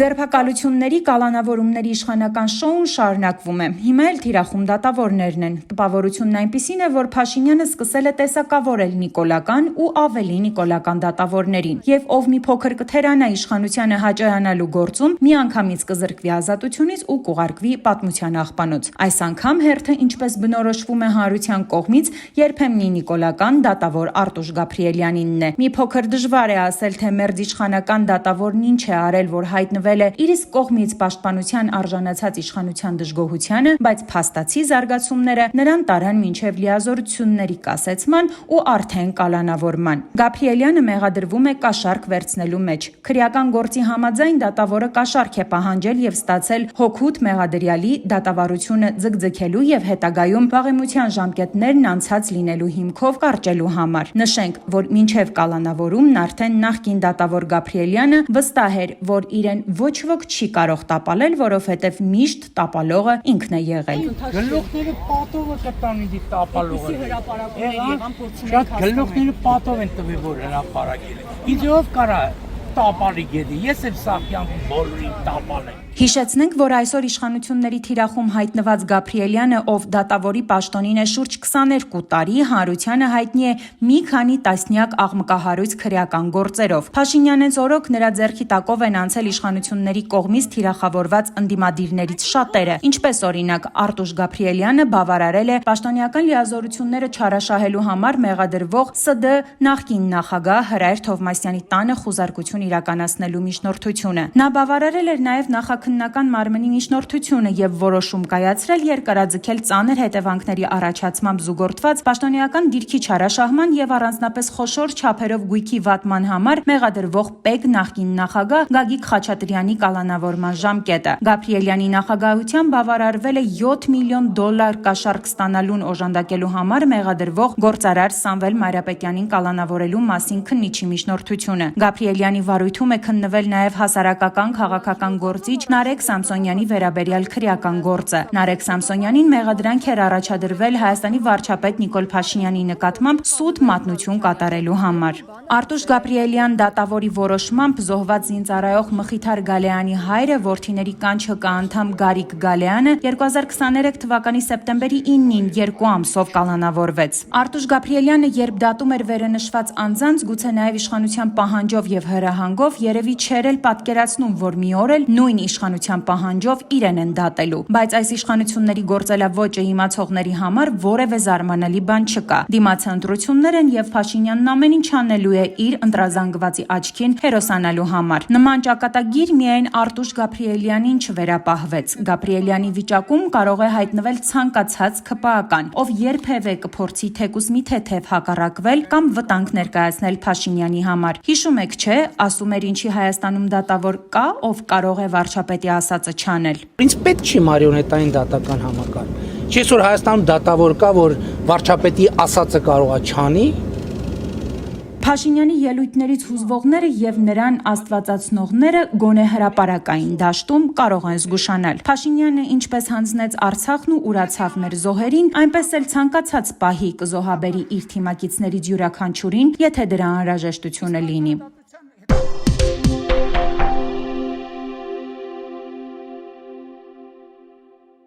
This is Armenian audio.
Ձերբակալությունների, կալանավորումների իշխանական շոուն շարունակվում է։ Հիմա էլ թիրախում դատավորներն են։ Տպավորությունն այնպիսին է, որ Փաշինյանը սկսել է տեսակավորել նիկոլական ու ավելի նիկոլական դատավորներին։ Եվ ով մի փոքր կթերանա իշխանությանը հաճայանալու գործում, միանգամից կզրկվի ազատությունից ու կուղարկվի պատմության աղբանոց։ Այս անգամ հերթը ինչպես բնորոշվում է հանրության կողմից, երբեմնի նիկոլական դատավոր Արտուշ Գաբրիելյանինն է։ Մի փոքր դժվար է ասել, թե մերձ իշխանական դատավորն ինչ է արել, որ հայտնվել է իր իսկ կողմից պաշտպանության արժանացած իշխանության դժգոհությանը, բայց փաստացի զարգացումները նրան տարան մինչև լիազորությունների կասեցման ու արդեն կալանավորման։ Գաբրիելյանը մեղադրվում է կաշառք վերցնելու մեջ։ Քրեական գործի համաձայն դատավորը կաշառք է պահանջել եւ ստացել հօգուտ մեղադրյալի դատավարությունը ձգձգելու եւ հետագայում վաղեմության ժամկետներն անցած լինելու հիմքով կարճելու համար։ Նշենք, որ մինչև կալանավորումն արդեն նախկին դատավոր Գաբրիելյանը վստահ էր, որ իրեն ոչ ոք չի կարող տապալել, որովհետև միշտ տապալողը ինքն է եղել։ Գլուխները պատովը կտան ինձ տապալողը։ Շատ գլուխները պատով են տվել, որ հրապարակել է։ Ինձ ով կարա տապալի գեդի, ես եմ սաղ բոլորին տապալել։ Հիշեցնենք, որ այսօր իշխանությունների թիրախում հայտնված Գաբրիելյանը, ով դատավորի պաշտոնին է շուրջ 22 տարի, հանրությանը հայտնի է մի քանի տասնյակ աղմկահարույց քրեական գործերով։ Փաշինյանենց օրոք նրա ձեռքի տակով են անցել իշխանությունների կողմից թիրախավորված ընդդիմադիրներից շատերը, ինչպես օրինակ Արտուշ Գաբրիելյանը բավարարել է պաշտոնեական լիազորությունները չարաշահելու համար մեղադրվող ՍԴ նախկին նախագահ Հրայր Թովմասյանի տանը խուզարկություն իրականացնելու միջնորդությունը։ Նա բավարարել էր նաև նախաքննական մարմնի միջնորդությունը եւ որոշում կայացրել երկարաձգել ծանր հետևանքների առաջացմամբ զուգորդված պաշտոնեական դիրքի չարաշահման եւ առանձնապես խոշոր չափերով գույքի վատման համար մեղադրվող ՊԵԿ նախկին նախագահ Գագիկ Խաչատրյանի կալանավորման ժամկետը։ Գաբրիելյանի նախագահությամբ բավարարվել է $7 միլիոն կաշառք ստանալուն օժանդակելու համար մեղադրվող գործարար Սամվել Մանրապետյանին կալանավորելու մասին քննիչի միջնորդությունը։ Գաբրիելյանի վարույթում է քննվել նաև հասարակական քաղաքական գործիչ Նարեկ Սամսոնյանի վերաբերյալ քրեական գործը։ Նարեկ Սամսոնյանին մեղադրանք էր առաջադրվել Հայաստանի վարչապետ Նիկոլ Փաշինյանի նկատմամբ սուտ մատնություն կատարելու համար։ Արտուշ Գաբրիելյան դատավորի որոշմամբ զոհված զինծառայող Մխիթար Գալեյանի հայրը, որդիների կանչը անդամ Գարիկ Գալեյանը 2023 թվականի սեպտեմբերի 9-ին 2 ամսով կալանավորվեց։ Արտուշ Գաբրիելյանը, երբ դատում էր վերընշված անձանց, գուցե նաև իշխանության պահանջով եւ հրահանգով, երևի չէր էլ պատկերացնում, որ մի օր էլ նույն իշխանության պահանջով իրեն են դատելու։ Բայց այս իշխանությունների գործելավոճը իմացողների համար որևէ զարմանալի բան չկա։ Դիմացը ընտրություններ են եւ Փաշինյանն ամեն ինչ անելու է իր ընտրազանգվածի աչքին հերոսանալու համար։ Նման ճակատագիր միայն Արտուշ Գաբրիելյանին չվերապահվեց։ Գաբրիելյանի վիճակում կարող է հայտնվել ցանկացած ՔՊԱ-ական, ով երբևէ կփորձի թեկուզ մի թեթև հակառակվել կամ վտանգ ներկայացնել Փաշինյանի համար։ Հիշում եք, չէ, ասում էր ինչի Հայաստանում դատավոր կա, ով կարող է վարչապետի ասածը չանել։ Ինձ պետք չի մարիոնետային դատական համակարգ։ Չի որ Հայաստանում դատավոր կա, որ վարչապետի ասածը կարող է չանի։ Փաշինյանի ելույթներից հուզվողները եւ նրան աստվածացնողները գոնե հրապարակային դաշտում կարող են զգուշանալ։ Փաշինյանը ինչպես հանձնեց Արցախն ու ուրացավ մեր զոհերին, այնպես էլ ցանկացած պահի կզոհաբերի իր թիմակիցներից յուրաքանչյուրին, եթե դրա անհրաժեշտությունը լինի։